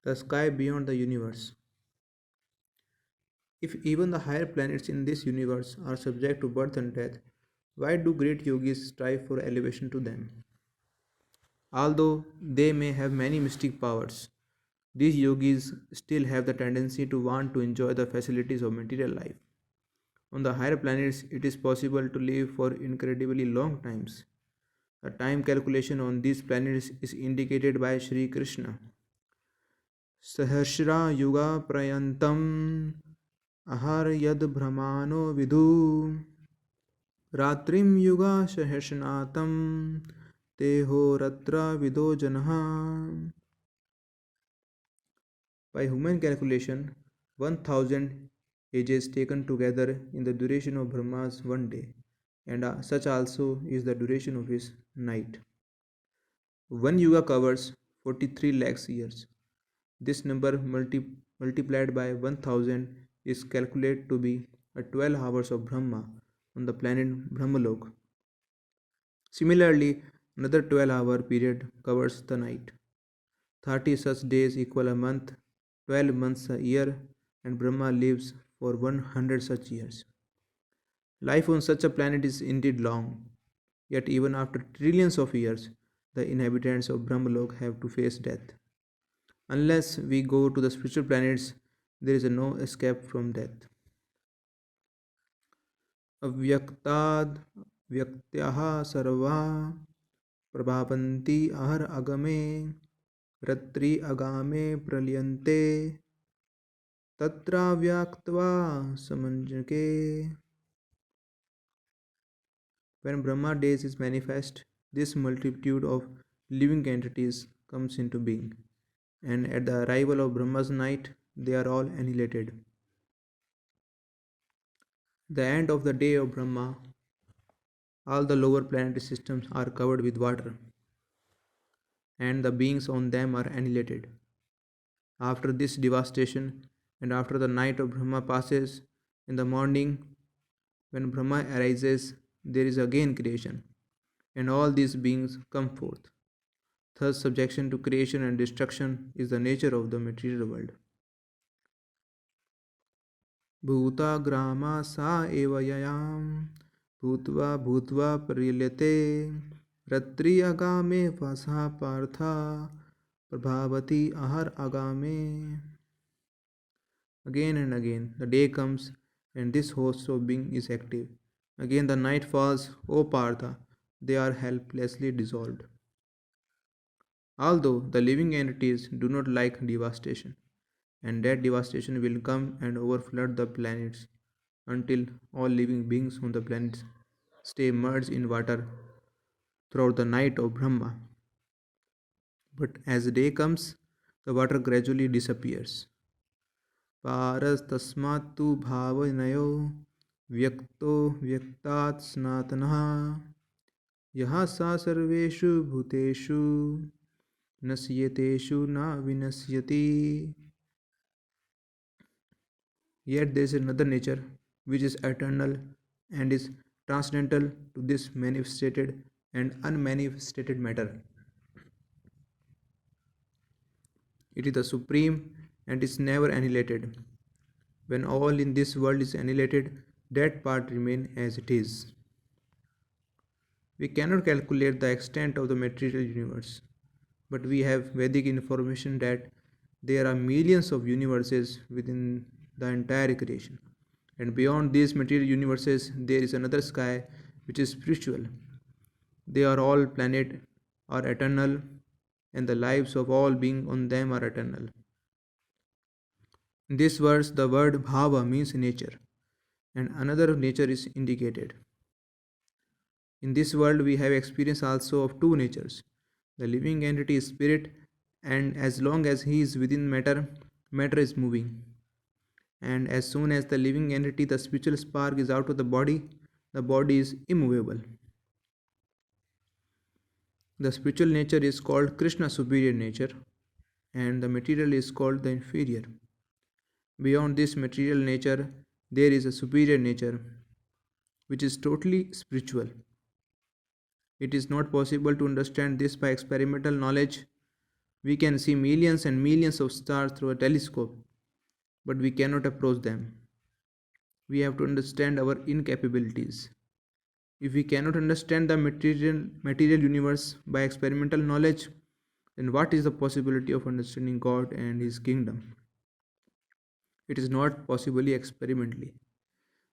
the sky beyond the universe. If even the higher planets in this universe are subject to birth and death, why do great yogis strive for elevation to them? Although they may have many mystic powers, these yogis still have the tendency to want to enjoy the facilities of material life. On the higher planets, it is possible to live for incredibly long times. The time calculation on these planets is indicated by Sri Krishna. Sahasra yuga prayantam ahar yad brahmano vidhu ratrim yuga sahasnatam teho ratra vido janha. By human calculation, 1000 ages taken together in the duration of Brahma's one day, and such also is the duration of his night. One yuga covers 43 lakhs years. This number multiplied by 1000 is calculated to be a 12 hours of Brahma on the planet Brahmalok. Similarly, another 12-hour period covers the night. 30 such days equal a month, 12 months a year, and Brahma lives for 100 such years. Life on such a planet is indeed long, yet, even after trillions of years, the inhabitants of Brahmalok have to face death. Unless we go to the spiritual planets, there is no escape from death. अव्यक्ताद् व्यक्त्याः सर्वा प्रभावन्ति आहर अगमे रत्रि अगामे प्रलियन्ते तत्राव्याक्त्वा samanjake. When Brahma days is manifest, this multitude of living entities comes into being, and at the arrival of Brahma's night, they are all annihilated. The end of the day of Brahma, all the lower planetary systems are covered with water, and the beings on them are annihilated. After this devastation, and after the night of Brahma passes, in the morning, when Brahma arises, there is again creation, and all these beings come forth. Thus, subjection to creation and destruction is the nature of the material world. भूताग्रामा सा एव ययां भूत्वा भूत्वा परिल्यते रत्रि अगामे वसा Partha Prabhavati ahar agame. Again and again the day comes and this host of being is active. Again the night falls, O Partha, they are helplessly dissolved. Although the living entities do not like devastation, and that devastation will come and overflood the planets until all living beings on the planets stay merged in water throughout the night of Brahma. But as day comes, the water gradually disappears. पारस तस्मात् तु भावनयो व्यक्तो व्यक्तात् सनातनः यः सा सर्वेषु भूतेषु नश्यतेषु न विनश्यति. Yet there is another nature which is eternal and is transcendental to this manifested and unmanifested matter. It is the supreme and is never annihilated. When all in this world is annihilated, that part remains as it is. We cannot calculate the extent of the material universe, but we have Vedic information that there are millions of universes within the entire creation. And beyond these material universes, there is another sky which is spiritual. They are all planet are eternal, and the lives of all being on them are eternal. In this verse, the word bhava means nature, and another nature is indicated. In this world, we have experience also of two natures. The living entity is spirit, and as long as he is within matter, matter is moving. And as soon as the living entity, the spiritual spark, is out of the body is immovable. The spiritual nature is called Krishna superior nature, and the material is called the inferior. Beyond this material nature, there is a superior nature which is totally spiritual. It is not possible to understand this by experimental knowledge, We can see millions and millions of stars through a telescope, but we cannot approach them. We have to understand our incapabilities. If we cannot understand the material universe by experimental knowledge, then what is the possibility of understanding God and His kingdom? It is not possibly experimentally.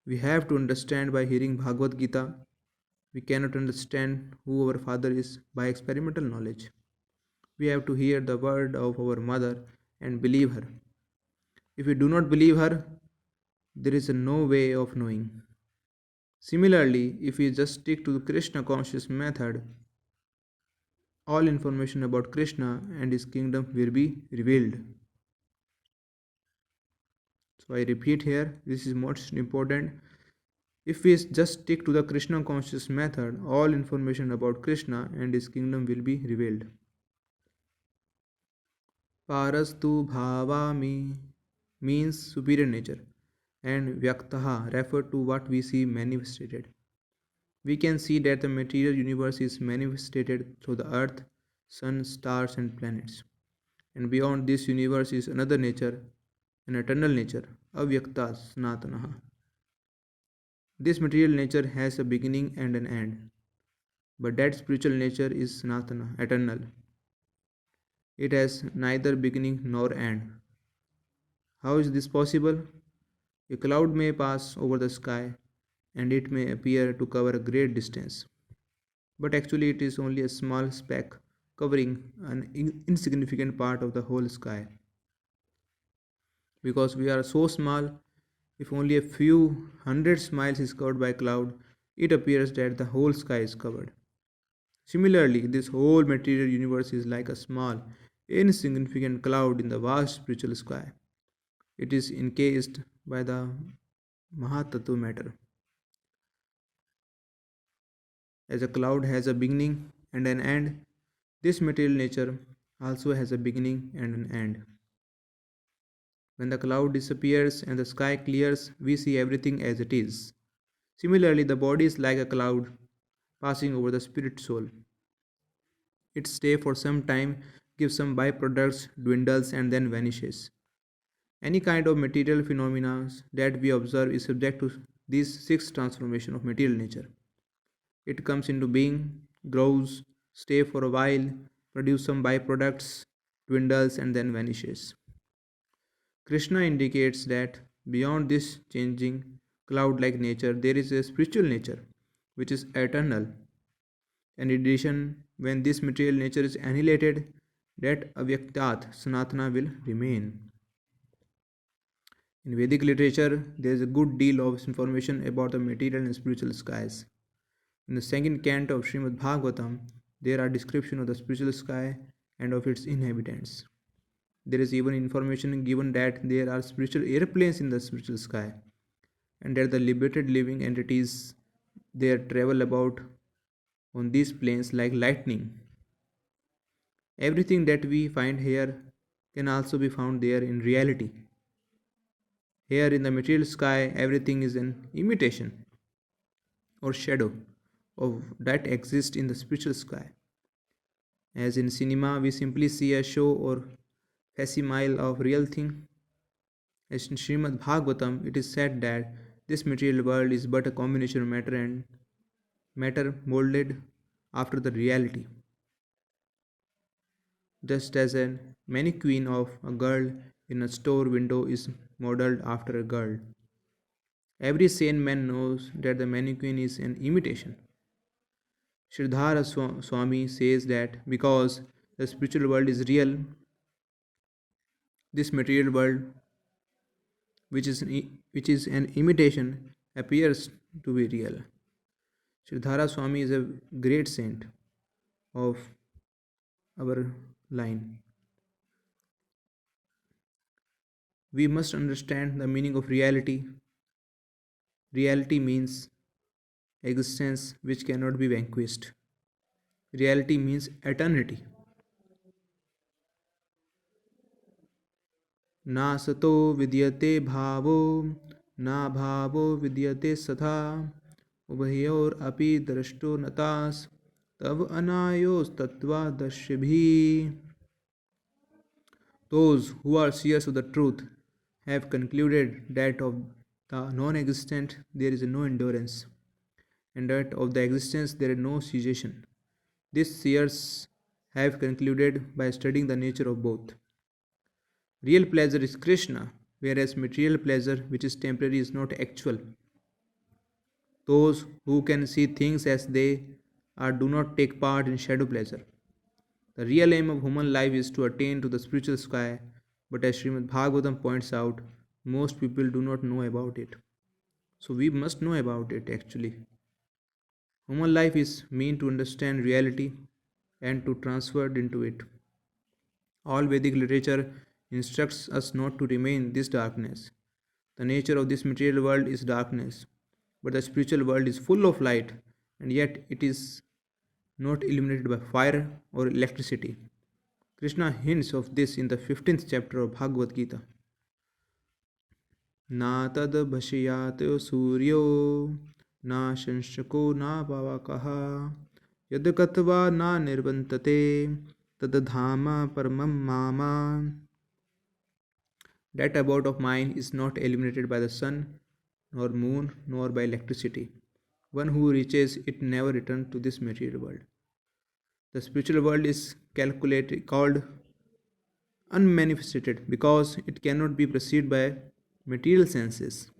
We have to understand by hearing Bhagavad Gita. We cannot understand who our Father is by experimental knowledge. We have to hear the word of our mother and believe her. If we do not believe her, there is no way of knowing. Similarly, if we just stick to the Krishna conscious method, all information about Krishna and his kingdom will be revealed. So I repeat here, this is most important. If we just stick to the Krishna conscious method, all information about Krishna and his kingdom will be revealed. Parastu bhavami means superior nature, and vyaktaha refer to what we see manifested. We can see that the material universe is manifested through the earth, sun, stars, and planets. And beyond this universe is another nature, an eternal nature, avyakta sanatanaha. This material nature has a beginning and an end, but that spiritual nature is sanatana, eternal. It has neither beginning nor end. How is this possible? A cloud may pass over the sky and it may appear to cover a great distance, but actually it is only a small speck covering an insignificant part of the whole sky. Because we are so small, if only a few hundred miles is covered by cloud, it appears that the whole sky is covered. Similarly, this whole material universe is like a small, insignificant cloud in the vast spiritual sky. It is encased by the Mahatattva matter. As a cloud has a beginning and an end, this material nature also has a beginning and an end. When the cloud disappears and the sky clears, we see everything as it is. Similarly, the body is like a cloud passing over the spirit soul. It stays for some time, gives some byproducts, dwindles, and then vanishes. Any kind of material phenomena that we observe is subject to these six transformations of material nature. It comes into being, grows, stays for a while, produces some byproducts, dwindles, and then vanishes. Krishna indicates that beyond this changing cloud like nature, there is a spiritual nature which is eternal. And in addition, when this material nature is annihilated, that avyaktat sanatana will remain. In Vedic literature, there is a good deal of information about the material and spiritual skies. In the second canto of Srimad Bhagavatam, there are descriptions of the spiritual sky and of its inhabitants. There is even information given that there are spiritual airplanes in the spiritual sky, and that the liberated living entities there travel about on these planes like lightning. Everything that we find here can also be found there in reality. Here in the material sky, everything is an imitation or shadow of that exists in the spiritual sky. As in cinema, we simply see a show or facsimile of real thing. As in Srimad Bhagavatam, it is said that this material world is but a combination of matter and matter molded after the reality. Just as a mannequin of a girl in a store window is modeled after a girl. Every sane man knows that the mannequin is an imitation. Sridhara Swami says that because the spiritual world is real, this material world, which is an imitation, appears to be real. Sridhara Swami is a great saint of our line. We must understand the meaning of reality. Reality means existence which cannot be vanquished. Reality means eternity. Na sato vidyate bhavo, na bhavo vidyate satha, ubhayor api drashto natas, tav anayos tattva dashyabhi. Those who are seers of the truth have concluded that of the non existent there is no endurance, and that of the existence there is no cessation. These seers have concluded by studying the nature of both. Real pleasure is Krishna, whereas material pleasure, which is temporary, is not actual. Those who can see things as they are do not take part in shadow pleasure. The real aim of human life is to attain to the spiritual sky, but as Srimad Bhagavatam points out, most people do not know about it. So we must know about it actually. Human life is meant to understand reality and to transfer it into it. All Vedic literature instructs us not to remain in this darkness. The nature of this material world is darkness, but the spiritual world is full of light, and yet it is not illuminated by fire or electricity. Krishna hints of this in the 15th chapter of Bhagavad Gita. Na tad bhashyat suryo na shanshako na pavakaha yad katva na nirvantate tad dhama paramam mama. That abode of mine is not illuminated by the sun, nor moon, nor by electricity. One who reaches it never returns to this material world. The spiritual world is called unmanifested because it cannot be perceived by material senses.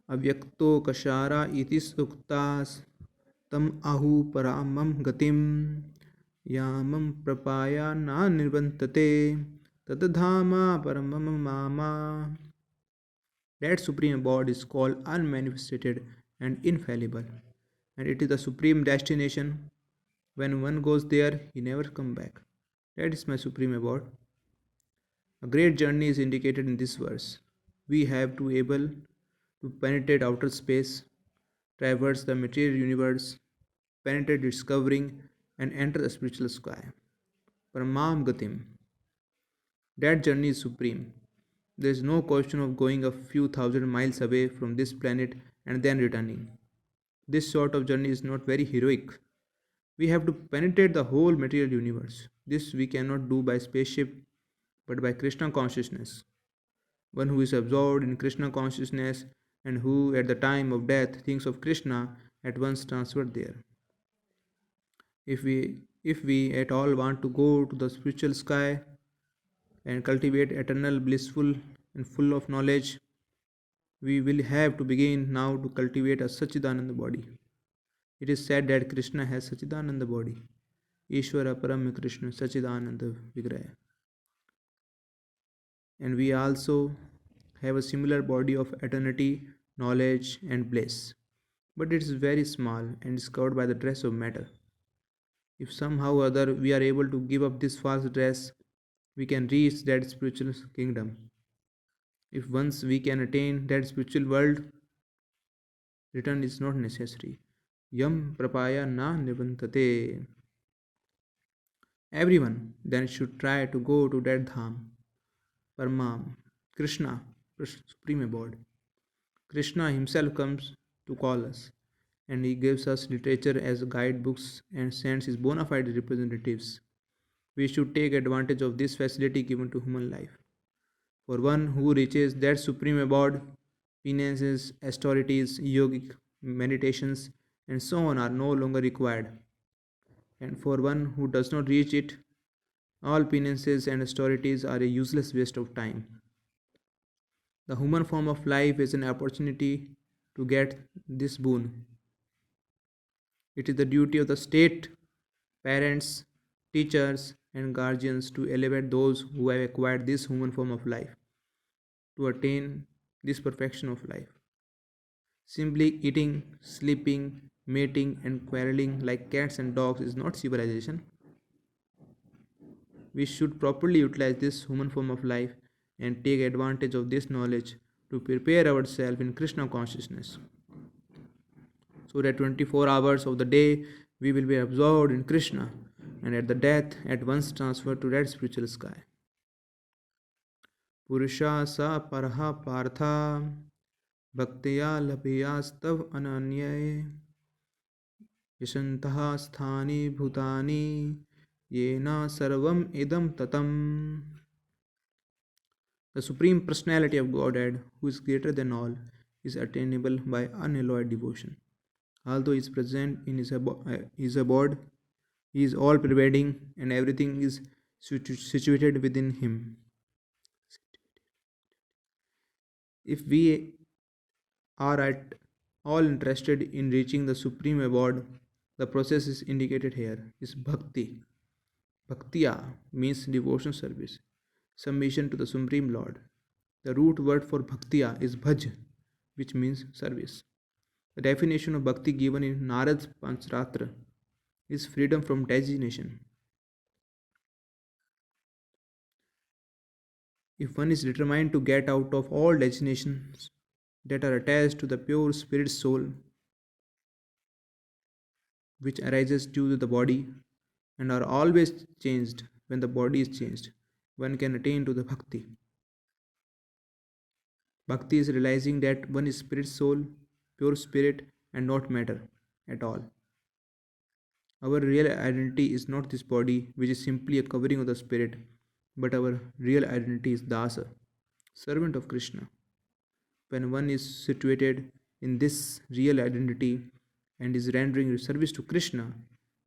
Avyakto kashara iti suktas tam ahu paramam gatim yamam prapaya na nirvantate tadadhama paramam mama. That supreme abode is called unmanifested and infallible, and it is the supreme destination. When one goes there, he never comes back. That is my supreme abode. A great journey is indicated in this verse. We have to able to penetrate outer space, traverse the material universe, penetrate discovering, and enter the spiritual sky. Paramam Gatim. That journey is supreme. There is no question of going a few thousand miles away from this planet and then returning. This sort of journey is not very heroic. We have to penetrate the whole material universe. This we cannot do by spaceship but by Krishna consciousness. One who is absorbed in Krishna consciousness and who at the time of death thinks of Krishna at once transferred there. If we at all want to go to the spiritual sky and cultivate eternal blissful and full of knowledge, we will have to begin now to cultivate a Sachidananda body. It is said that Krishna has Sachidananda body. Ishvara Param Krishna Sachidananda Vigraya. And we also have a similar body of eternity, knowledge, and bliss. But it is very small and is covered by the dress of matter. If somehow or other we are able to give up this false dress, we can reach that spiritual kingdom. If once we can attain that spiritual world, return is not necessary. Yam prapaya na nibantate. Everyone then should try to go to that dham, Paramam, Krishna, Supreme Abode. Krishna himself comes to call us, and he gives us literature as guidebooks and sends his bona fide representatives. We should take advantage of this facility given to human life. For one who reaches that supreme abode, penances, austerities, yogic meditations, and so on are no longer required. And for one who does not reach it, all penances and austerities are a useless waste of time. The human form of life is an opportunity to get this boon. It is the duty of the state, parents, teachers, and guardians to elevate those who have acquired this human form of life to attain this perfection of life. Simply eating, sleeping, mating, and quarreling like cats and dogs is not civilization. We should properly utilize this human form of life and take advantage of this knowledge to prepare ourselves in Krishna consciousness. So that 24 hours of the day we will be absorbed in Krishna and at the death at once transferred to that spiritual sky. Purusha sa parha partha bhaktiya labhiyastav ananyay yashantaha sthani bhutani Yena sarvam idam tatam. The Supreme Personality of Godhead, who is greater than all, is attainable by unalloyed devotion. Although he is present in his abode, he is all pervading and everything is situated within him. If we are at all interested in reaching the supreme abode, the process is indicated here is bhakti. Bhaktiya means devotion service, submission to the Supreme Lord. The root word for bhaktiya is bhaj, which means service. The definition of bhakti given in Narad's Pancharatra is freedom from designation. If one is determined to get out of all designations that are attached to the pure spirit soul, which arises due to the body and are always changed when the body is changed, one can attain to the bhakti. Bhakti is realizing that one is spirit soul, pure spirit, and not matter at all. Our real identity is not this body, which is simply a covering of the spirit, but our real identity is Dasa, servant of Krishna. When one is situated in this real identity and is rendering service to Krishna,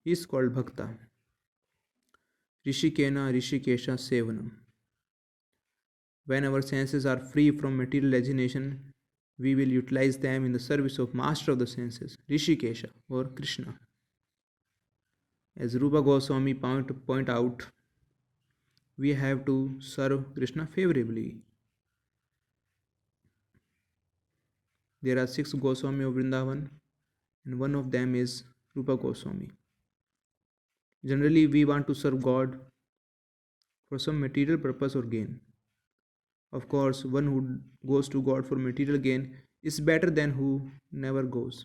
he is called Bhakta. Rishikena Rishikesha Sevanam. When our senses are free from material designation, we will utilize them in the service of Master of the senses, Rishikesha or Krishna. As Rupa Goswami point out, we have to serve Krishna favorably. There are 6 Goswami of Vrindavan, and one of them is Rupa Goswami. Generally, we want to serve God for some material purpose or gain. Of course, one who goes to God for material gain is better than who never goes.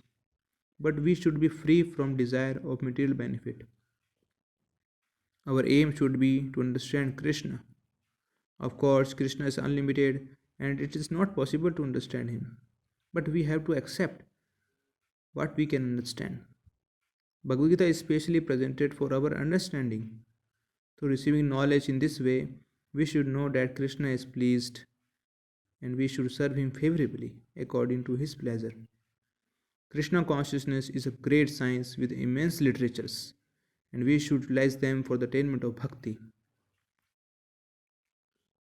But we should be free from desire of material benefit. Our aim should be to understand Krishna. Of course, Krishna is unlimited and it is not possible to understand him. But we have to accept what we can understand. Bhagavad Gita is specially presented for our understanding. Through receiving knowledge in this way, we should know that Krishna is pleased and we should serve him favorably according to his pleasure. Krishna consciousness is a great science with immense literatures, and we should utilize them for the attainment of bhakti.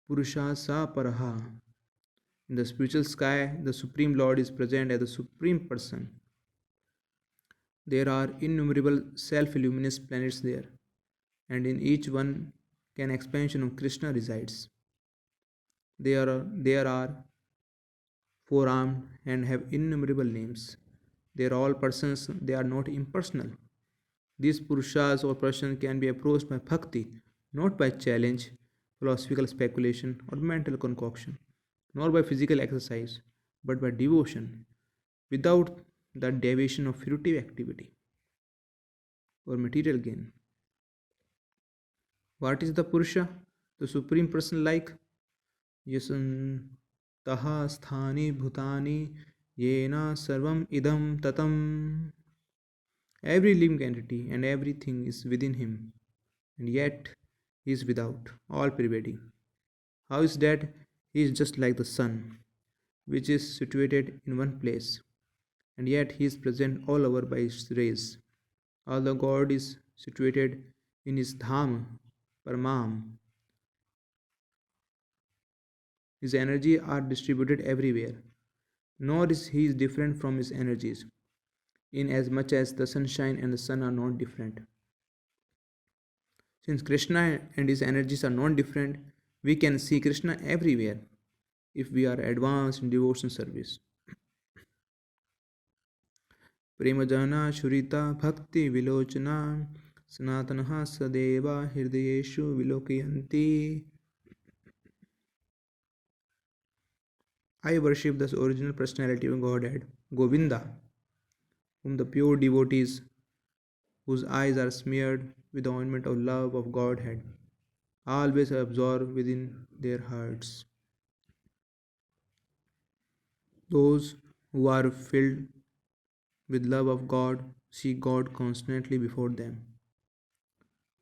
Purusha Sa Paraha. In the spiritual sky, the Supreme Lord is present as the Supreme Person. There are innumerable self-luminous planets there, and in each one an expansion of Krishna resides. There are four-armed and have innumerable names. They are all persons, they are not impersonal. These Purushas or persons can be approached by bhakti, not by challenge, philosophical speculation, or mental concoction, nor by physical exercise, but by devotion, without the deviation of fruitive activity or material gain. What is the Purusha, the Supreme Person like? Yasan taha sthani bhutani yena sarvam idam tatam. Every living entity and everything is within him, and yet he is without, all pervading. How is that? He is just like the sun, which is situated in one place, and yet he is present all over by his rays. Although God is situated in his dham, paramam, his energies are distributed everywhere, nor is he different from his energies, inasmuch as the sunshine and the sun are not different. Since Krishna and his energies are non different, we can see Krishna everywhere if we are advanced in devotion service. Premajana Shurita Bhakti Vilochana Sanatanaha Sadeva Hirdayeshu Vilokayanti. I worship the original personality of Godhead, Govinda, whom the pure devotees, whose eyes are smeared with the ointment of love of Godhead, always absorb within their hearts. Those who are filled with love of God see God constantly before them.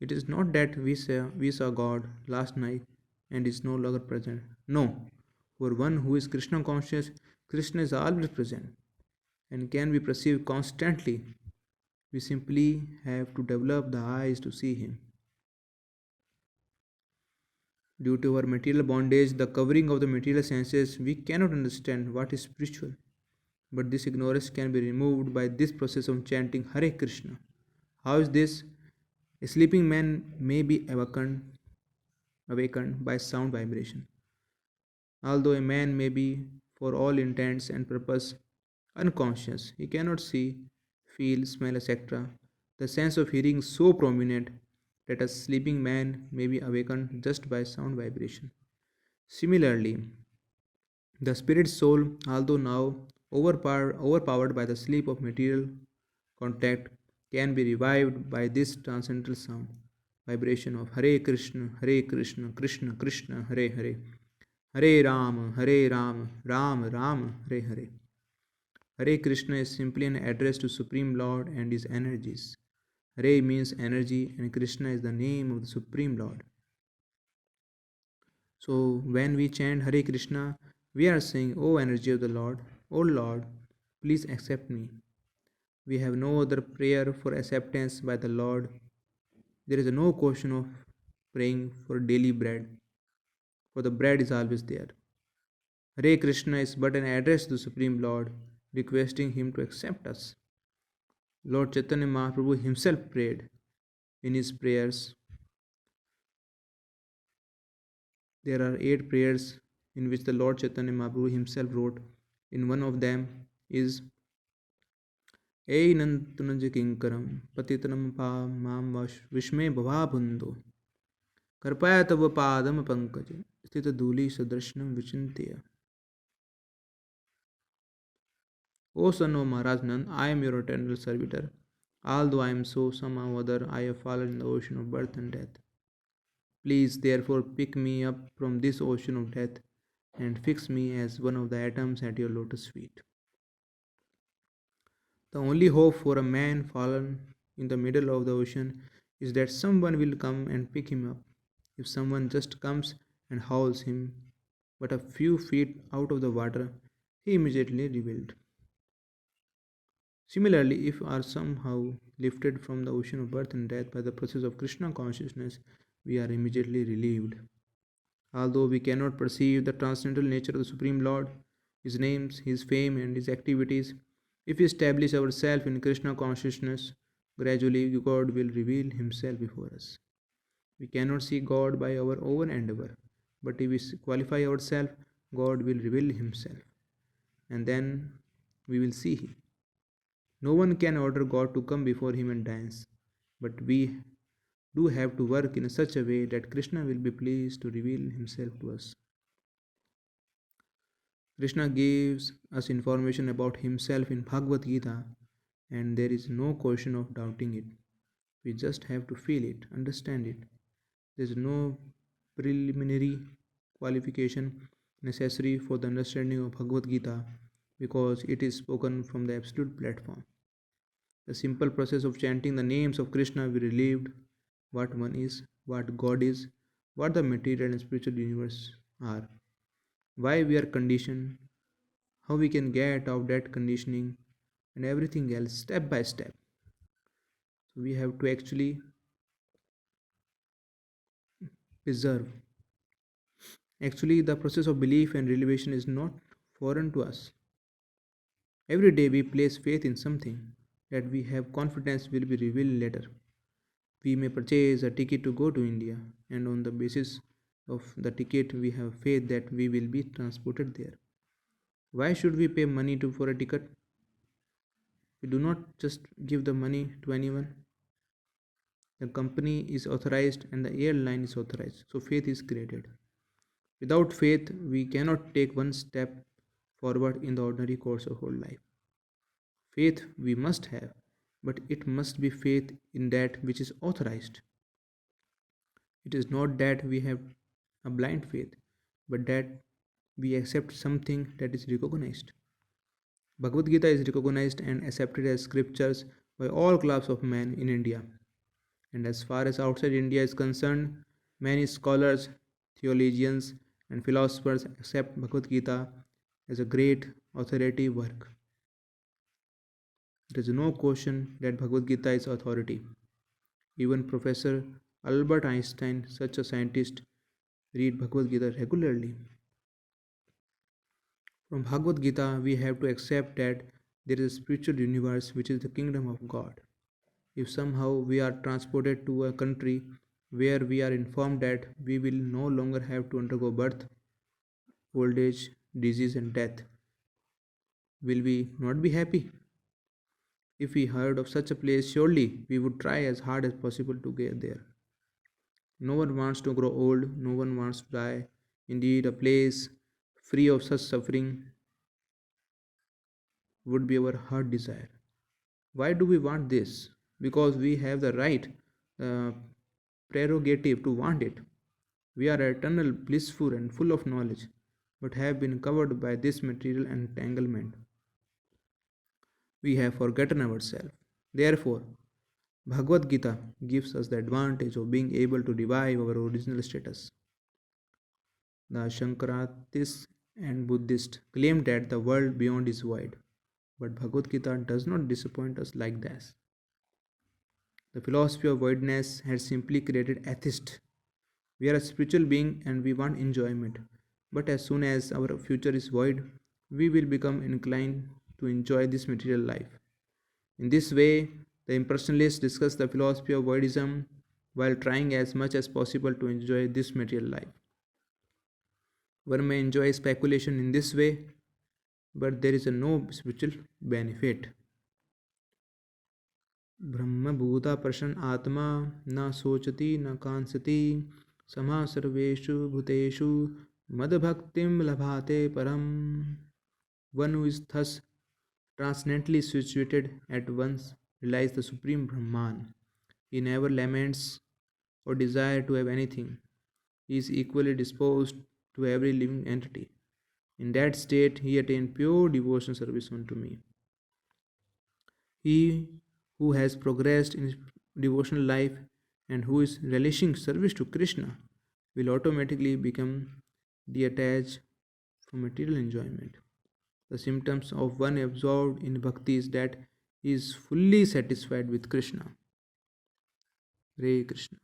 It is not that we saw God last night and is no longer present. No. For one who is Krishna conscious, Krishna is always present and can be perceived constantly. We simply have to develop the eyes to see Him. Due to our material bondage, the covering of the material senses, we cannot understand what is spiritual. But this ignorance can be removed by this process of chanting Hare Krishna. How is this? A sleeping man may be awakened by sound vibration. Although a man may be, for all intents and purpose, unconscious, he cannot see, feel, smell, etc. The sense of hearing is so prominent that a sleeping man may be awakened just by sound vibration. Similarly, the spirit soul, although now overpowered by the sleep of material contact, can be revived by this transcendental sound vibration of Hare Krishna, Krishna Krishna, Hare Hare, Hare Ram, Ram Ram, Hare Hare. Hare Krishna is simply an address to Supreme Lord and His energies. Hare means energy, and Krishna is the name of the Supreme Lord. So when we chant Hare Krishna, we are saying, O energy of the Lord, O Lord, please accept me. We have no other prayer for acceptance by the Lord. There is no question of praying for daily bread, for the bread is always there. Hare Krishna is but an address to the Supreme Lord, requesting Him to accept us. Lord Chaitanya Mahaprabhu himself prayed in his prayers. There are 8 prayers in which the Lord Chaitanya Mahaprabhu himself wrote. In one of them is Einantunaj Kinkaram Patitanam Pa Mam Vishme Bhavabhundo Karpaya Tava Padam Pankaj Sthita Duli Sadrashnam Vichintya. O son of Maharaj Nand, I am your eternal servitor. Although I am so somehow or other, I have fallen in the ocean of birth and death. Please therefore pick me up from this ocean of death and fix me as one of the atoms at your lotus feet. The only hope for a man fallen in the middle of the ocean is that someone will come and pick him up. If someone just comes and hauls him but a few feet out of the water, he immediately revealed. Similarly, if are somehow lifted from the ocean of birth and death by the process of Krishna consciousness, we are immediately relieved. Although we cannot perceive the transcendental nature of the Supreme Lord, His names, His fame, and His activities, if we establish ourselves in Krishna consciousness, gradually God will reveal Himself before us. We cannot see God by our own endeavor, but if we qualify ourselves, God will reveal Himself, and then we will see Him. No one can order God to come before Him and dance, but we do have to work in such a way that Krishna will be pleased to reveal Himself to us. Krishna gives us information about Himself in Bhagavad Gita, and there is no question of doubting it. We just have to feel it, understand it. There is no preliminary qualification necessary for the understanding of Bhagavad Gita because it is spoken from the absolute platform. The simple process of chanting the names of Krishna we relieved what one is, what God is, what the material and spiritual universe are, why we are conditioned, how we can get out of that conditioning, and everything else step by step. So we have to actually preserve. Actually, the process of belief and revelation is not foreign to us. Every day we place faith in something that we have confidence will be revealed later. We may purchase a ticket to go to India, and on the basis of the ticket, we have faith that we will be transported there. Why should we pay money for a ticket? We do not just give the money to anyone. The company is authorized and the airline is authorized, so faith is created. Without faith, we cannot take one step forward in the ordinary course of whole life. Faith we must have, but it must be faith in that which is authorized. It is not that we have a blind faith, but that we accept something that is recognized. Bhagavad Gita is recognized and accepted as scriptures by all class of men in India. And as far as outside India is concerned, many scholars, theologians, and philosophers accept Bhagavad Gita as a great authoritative work. There is no question that Bhagavad Gita is authority. Even Professor Albert Einstein, such a scientist, read Bhagavad Gita regularly. From Bhagavad Gita, we have to accept that there is a spiritual universe which is the kingdom of God. If somehow we are transported to a country where we are informed that we will no longer have to undergo birth, old age, disease, and death, will we not be happy? If we heard of such a place, surely we would try as hard as possible to get there. No one wants to grow old, no one wants to die. Indeed, a place free of such suffering would be our heart desire. Why do we want this? Because we have the right, uh, prerogative to want it. We are eternal, blissful, and full of knowledge, but have been covered by this material entanglement. We have forgotten ourselves. Therefore, Bhagavad Gita gives us the advantage of being able to revive our original status. The Shankaratists and Buddhists claim that the world beyond is void, but Bhagavad Gita does not disappoint us like this. The philosophy of voidness has simply created atheists. We are a spiritual being and we want enjoyment. But as soon as our future is void, we will become inclined to enjoy this material life. In this way, the impersonalists discuss the philosophy of voidism while trying as much as possible to enjoy this material life. One may enjoy speculation in this way, but there is no spiritual benefit. ब्रह्मभूता प्रसन्न आत्मा न सोचति न कांसति समा सर्वेषु भूतेषु मदभक्तिं लभाते परम. One who is thus transcendently situated at once realizes the supreme Brahman. He never laments or desires to have anything. He is equally disposed to every living entity. In that state, he attained pure devotional service unto me. He who has progressed in his devotional life and who is relishing service to Krishna will automatically become detached from material enjoyment. The symptoms of one absorbed in bhakti is that he is fully satisfied with Krishna. Hare Krishna.